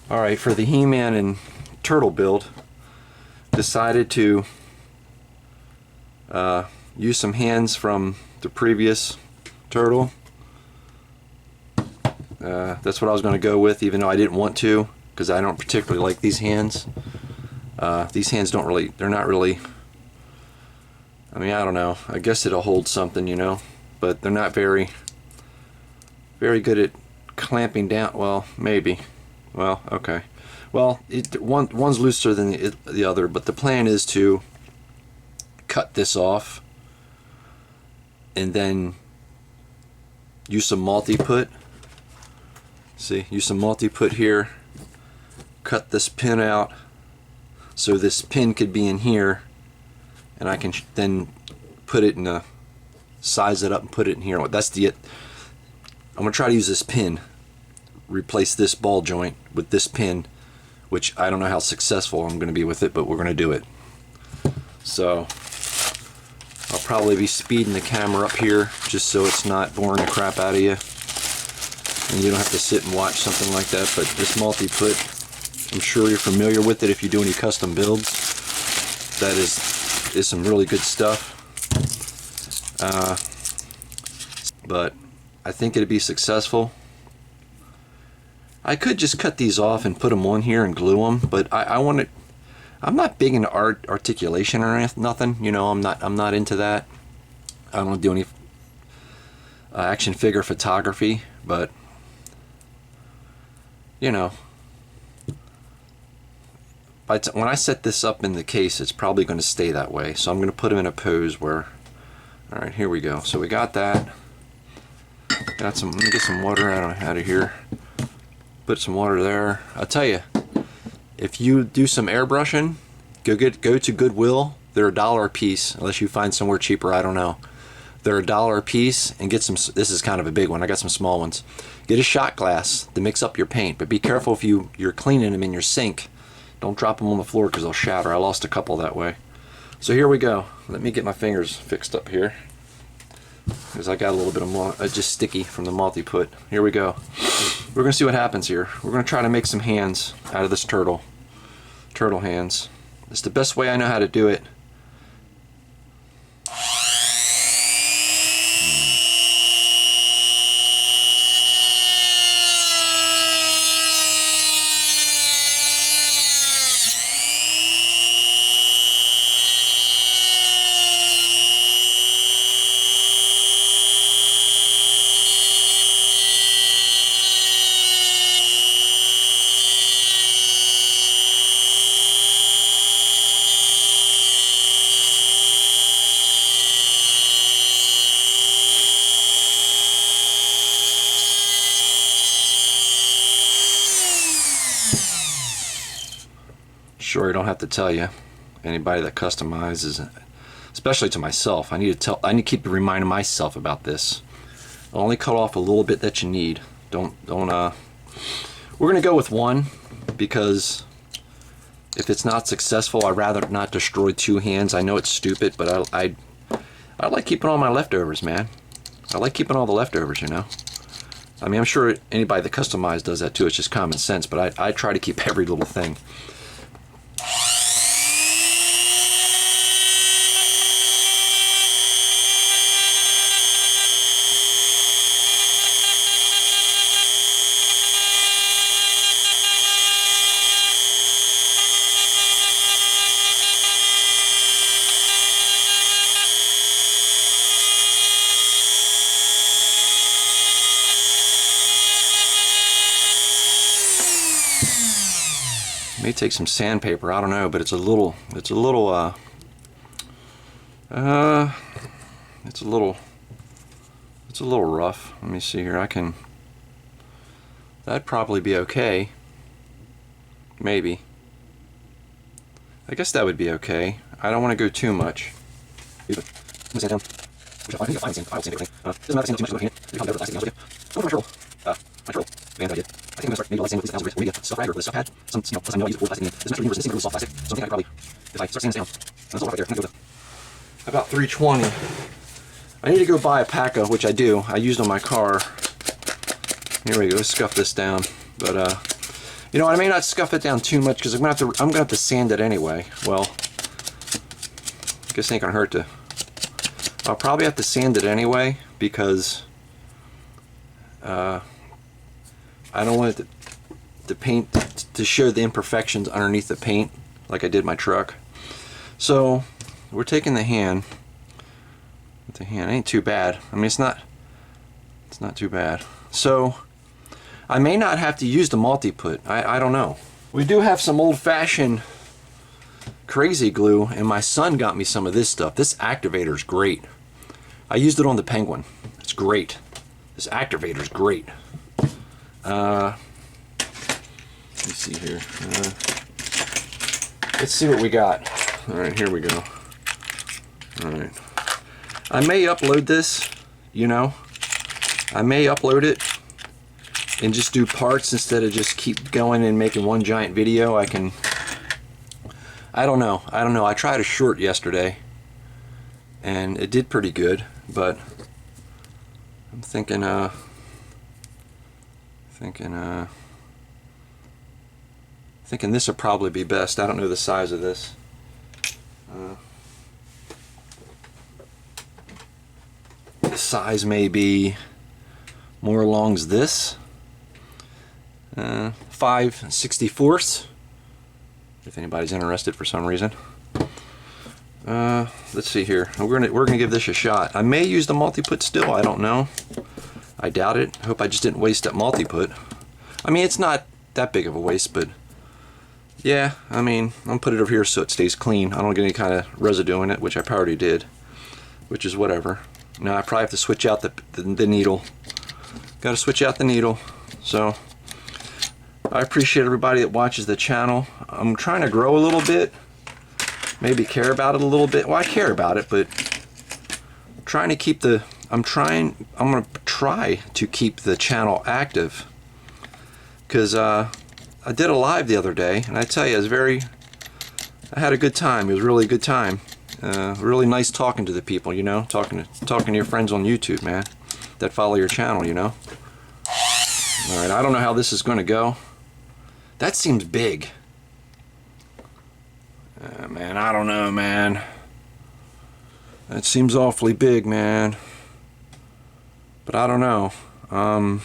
Alright, for the He-Man and Turtle build, decided to use some hands from the previous Turtle. That's what I was going to go with, even though I didn't want to, because I don't particularly like these hands. These hands don't really, they're not really, I mean, I don't know, I guess it'll hold something, you know, but they're not very good at clamping down. Well, maybe. Well, okay. Well, one's looser than the other, but the plan is to cut this off and then use some multi-put. See, use some multi-put here, cut this pin out so this pin could be in here, and I can then put it in a, size it up and put it in here. That's the, I'm going to try to use this pin, replace this ball joint with this pin, which I don't know how successful I'm going to be with it, but we're going to do it. So I'll probably be speeding the camera up here just so it's not boring the crap out of you and you don't have to sit and watch something like that. But this multi-put, I'm sure you're familiar with it if you do any custom builds. That is some really good stuff. But I think it'd be successful. I could just cut these off and put them on here and glue them, but I want it. I'm not big into articulation or nothing. You know, I'm not into that. I don't do any action figure photography, but you know, when I set this up in the case, it's probably going to stay that way. So I'm going to put them in a pose where. All right, here we go. So we got that. Got some. Let me get some water out of here. Put some water there. I'll tell you, if you do some airbrushing, go to Goodwill. They're $1 a piece, unless you find somewhere cheaper. I don't know. They're $1 a piece, and get some. This is kind of a big one. I got some small ones. Get a shot glass to mix up your paint, but be careful if you're cleaning them in your sink. Don't drop them on the floor because they'll shatter. I lost a couple that way. So here we go. Let me get my fingers fixed up here, because I got a little bit of just sticky from the multi-put. Here we go. We're going to see what happens here. We're going to try to make some hands out of this turtle. Turtle hands. It's the best way I know how to do it. Sure, I don't have to tell you. Anybody that customizes, especially to myself, I need to keep reminding myself about this. Only cut off a little bit that you need. Don't. We're gonna go with one, because if it's not successful, I'd rather not destroy two hands. I know it's stupid, but I like keeping all my leftovers, man. I like keeping all the leftovers, you know. I mean, I'm sure anybody that customizes does that too. It's just common sense, but I try to keep every little thing. May take some sandpaper, I don't know, but it's a little rough. Let me see here. That'd probably be okay. Maybe. I guess that would be okay. I don't want to go too much. Band I did. I think I'm gonna start maybe like sanding with this maybe a stuff rag or a stuff pad. Some, you know, plus I know I use old plastic and this material is single soft plastic. So I think I could probably, if I start sanding this down, that's all right there. I'm gonna go with about 320. I need to go buy a pack of, which I do. I used on my car. Here we go. Let's scuff this down. But You know, I may not scuff it down too much because I'm gonna have to sand it anyway. Well, I guess it ain't gonna hurt to. I'll probably have to sand it anyway because I don't want it the paint to show the imperfections underneath the paint like I did my truck. So we're taking the hand. The hand ain't too bad. I mean, it's not too bad. So I may not have to use the multi-put. I don't know. We do have some old-fashioned crazy glue, and my son got me some of this stuff. This activator is great. I used it on the Penguin. It's great. This activator is great. Let me see here. Let's see what we got. All right, here we go. All right. I may upload this, you know. I may upload it and just do parts instead of just keep going and making one giant video. I don't know. I tried a short yesterday and it did pretty good, but I'm thinking this would probably be best. I don't know the size of this. The size may be more along as this. 5/64. If anybody's interested for some reason. Let's see here. We're gonna give this a shot. I may use the multi-put still. I don't know. I doubt it. I hope I just didn't waste that multi-put. I mean, it's not that big of a waste, but yeah. I mean, I'm gonna put it over here so it stays clean. I don't get any kind of residue in it, which I already did, which is whatever. Now I probably have to switch out the needle. Got to switch out the needle. So I appreciate everybody that watches the channel. I'm trying to grow a little bit. Maybe care about it a little bit. Well, I care about it, but I'm trying to keep the. I'm going to try to keep the channel active. Because I did a live the other day, and I tell you, I had a good time. It was really a good time. Really nice talking to the people, you know, talking to your friends on YouTube, man, that follow your channel, you know. All right, I don't know how this is going to go. That seems big. Man, I don't know, man. That seems awfully big, man. But I don't know. Oh,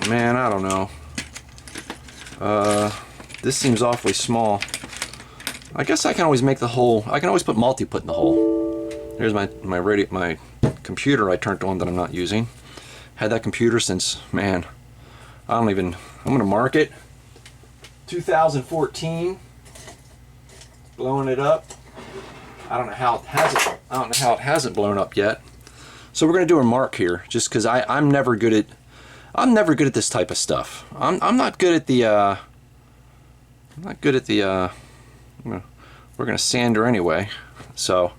man, I don't know. This seems awfully small. I guess I can always make the hole. I can always put multi-put in the hole. Here's my computer I turned on that I'm not using. Had that computer since, man, I'm gonna mark it 2014. Blowing it up. I don't know how it hasn't blown up yet. So we're gonna do a mark here, just because I'm never good at this type of stuff. I'm not good at the we're gonna sand her anyway. So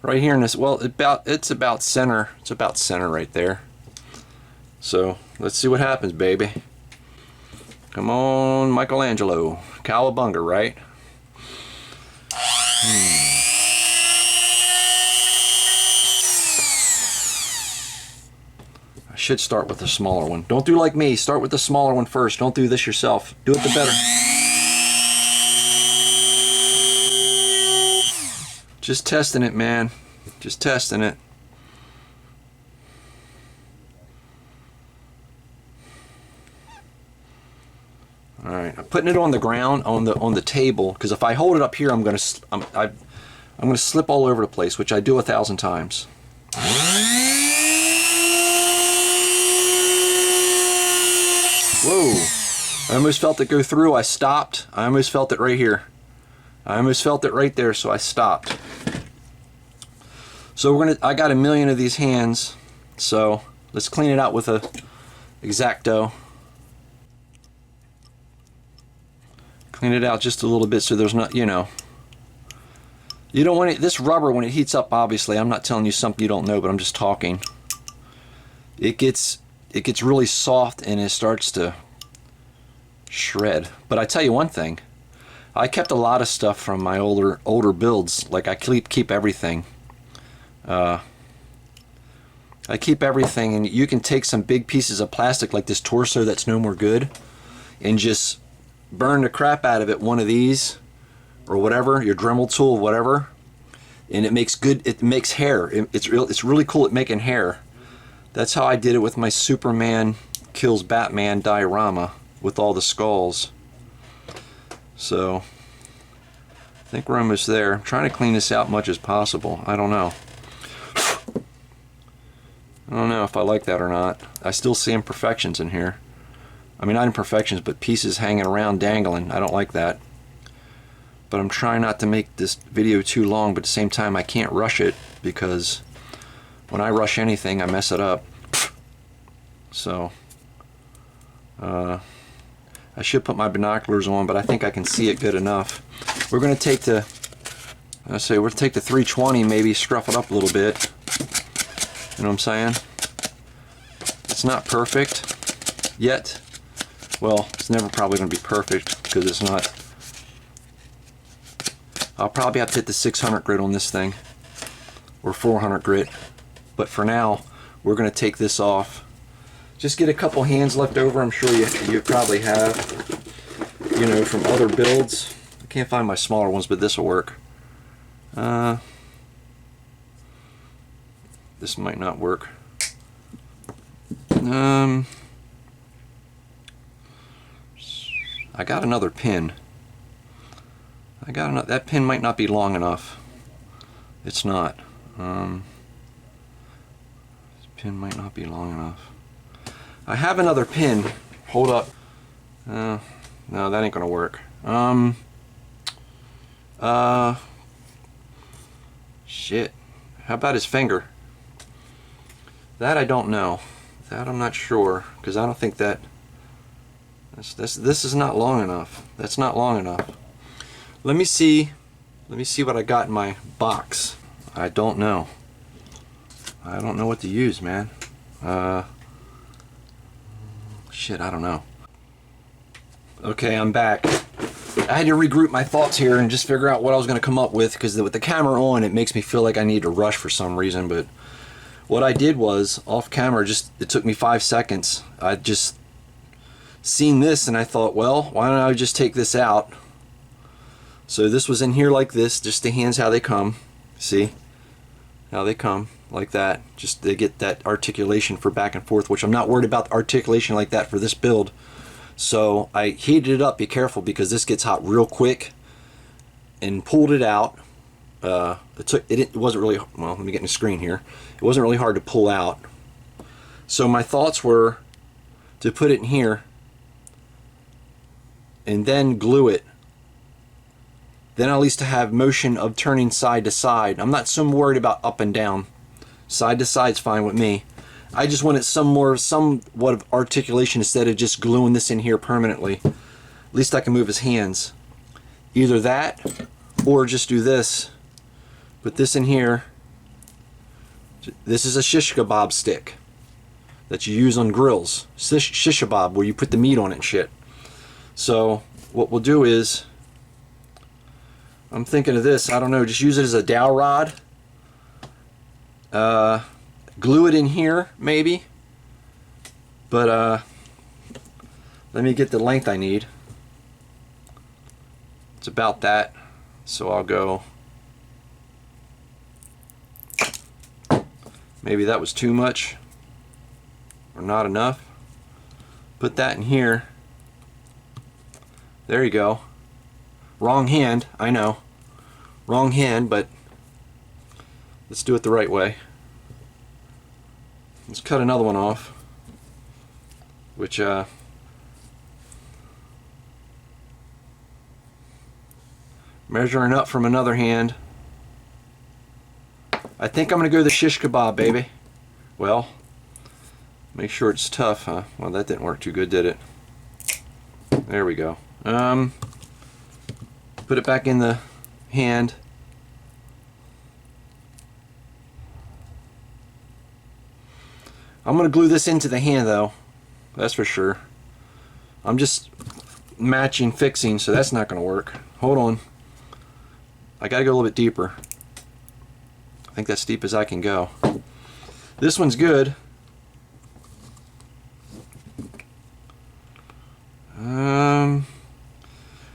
right here in this, well, it's about center. It's about center right there. So let's see what happens, baby. Come on, Michelangelo, cowabunga, right? I should start with the smaller one. Don't do like me. Start with the smaller one first. Don't do this yourself. Do it the better. Just testing it, man. Just testing it. All right, I'm putting it on the ground, on the table, because if I hold it up here, I'm gonna slip all over the place, which I do 1,000 times. Whoa! I almost felt it go through. I stopped. I almost felt it right here. I almost felt it right there, so I stopped. So I got a million of these hands, so let's clean it out with a X-Acto. Clean it out just a little bit so there's not, you know. You don't want it, this rubber, when it heats up, obviously, I'm not telling you something you don't know, but I'm just talking. It gets really soft and it starts to shred. But I tell you one thing, I kept a lot of stuff from my older builds. Like I keep everything. I keep everything, and you can take some big pieces of plastic like this torso that's no more good and just burn the crap out of it, one of these or whatever, your Dremel tool, whatever, and it makes hair. It's really cool at making hair. That's how I did it with my Superman kills Batman diorama with all the skulls. So I think we're almost there. I'm trying to clean this out much as possible. I don't know if I like that or not. I still see imperfections in here. I mean, not imperfections, but pieces hanging around dangling. I don't like that. But I'm trying not to make this video too long, but at the same time I can't rush it, because when I rush anything I mess it up. So I should put my binoculars on, but I think I can see it good enough. We're going to take the 320, maybe scruff it up a little bit. You know what I'm saying? It's not perfect yet. Well, it's never probably going to be perfect because it's not. I'll probably have to hit the 600 grit on this thing, or 400 grit. But for now, we're going to take this off. Just get a couple hands left over. I'm sure you probably have, you know, from other builds. I can't find my smaller ones, but this will work. This might not work. I got another pin. That pin might not be long enough. It's not. This pin might not be long enough. I have another pin. Hold up. No, that ain't gonna work. Shit. How about his finger? That I don't know. That I'm not sure, because I don't think that. This is not long enough. That's not long enough. Let me see what I got in my box. I don't know. I don't know what to use, man. Shit, I don't know. Okay, I'm back. I had to regroup my thoughts here and just figure out what I was going to come up with, because with the camera on, it makes me feel like I need to rush for some reason. But what I did was, off camera, it took me 5 seconds. I just seen this and I thought, well, why don't I just take this out? So this was in here like this, just the hands how they come. See how they come like that. Just they get that articulation for back and forth, which I'm not worried about the articulation like that for this build. So I heated it up. Be careful, because this gets hot real quick, and pulled it out. It wasn't really, well, let me get in the screen here. It wasn't really hard to pull out. So my thoughts were to put it in here and then glue it. Then at least to have motion of turning side to side. I'm not so worried about up and down. Side to side's fine with me. I just wanted somewhat of articulation instead of just gluing this in here permanently. At least I can move his hands. Either that, or just do this. Put this in here. This is a shish kebab stick that you use on grills. Shish kebab, where you put the meat on it and shit. So what we'll do is, I'm thinking of this, I don't know, just use it as a dowel rod. Glue it in here, maybe. But let me get the length I need. It's about that. So I'll go, maybe that was too much or not enough. Put that in here. There you go. Wrong hand, I know. Wrong hand, but let's do it the right way. Let's cut another one off, which measuring up from another hand. I think I'm gonna go the shish kebab, baby. Well, make sure it's tough, huh? Well, that didn't work too good, did it? There we go. Put it back in the hand. I'm gonna glue this into the hand though, that's for sure. I'm just matching, fixing, so that's not gonna work. Hold on. I gotta go a little bit deeper. I think that's deep as I can go. This one's good.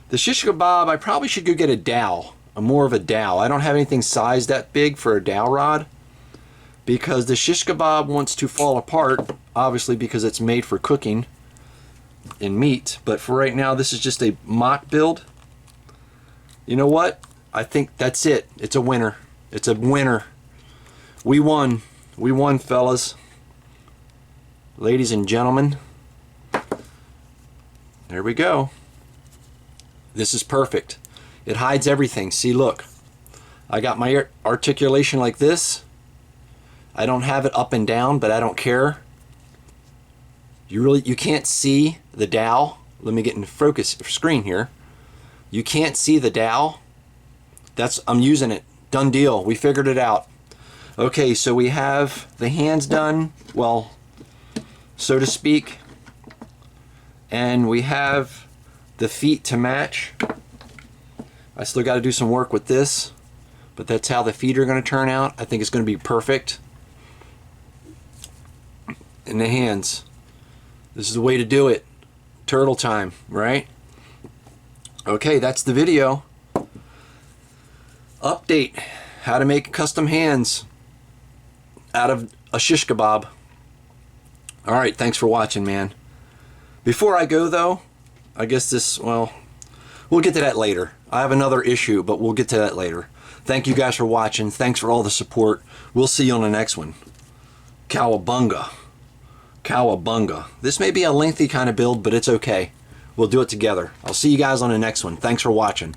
The shish kebab, I probably should go get a dowel, more of a dowel. I don't have anything sized that big for a dowel rod because the shish kebab wants to fall apart, obviously because it's made for cooking in meat. But for right now, this is just a mock build. You know what? I think that's it. It's a winner. It's a winner. We won. We won, fellas. Ladies and gentlemen. There we go. This is perfect. It hides everything. See, look. I got my articulation like this. I don't have it up and down, but I don't care. You can't see the dowel. Let me get in focus screen here. You can't see the dowel. I'm using it. Done deal. We figured it out. Okay, so we have the hands done, well, so to speak. And we have the feet to match. I still got to do some work with this, but that's how the feet are going to turn out. I think it's going to be perfect. And the hands. This is the way to do it. Turtle time, right? Okay, that's the video. Update. How to make custom hands out of a shish kebab. Alright, thanks for watching, man. Before I go, though, I guess well, we'll get to that later. I have another issue, but we'll get to that later. Thank you guys for watching. Thanks for all the support. We'll see you on the next one. Cowabunga. Cowabunga. This may be a lengthy kind of build, but it's okay. We'll do it together. I'll see you guys on the next one. Thanks for watching.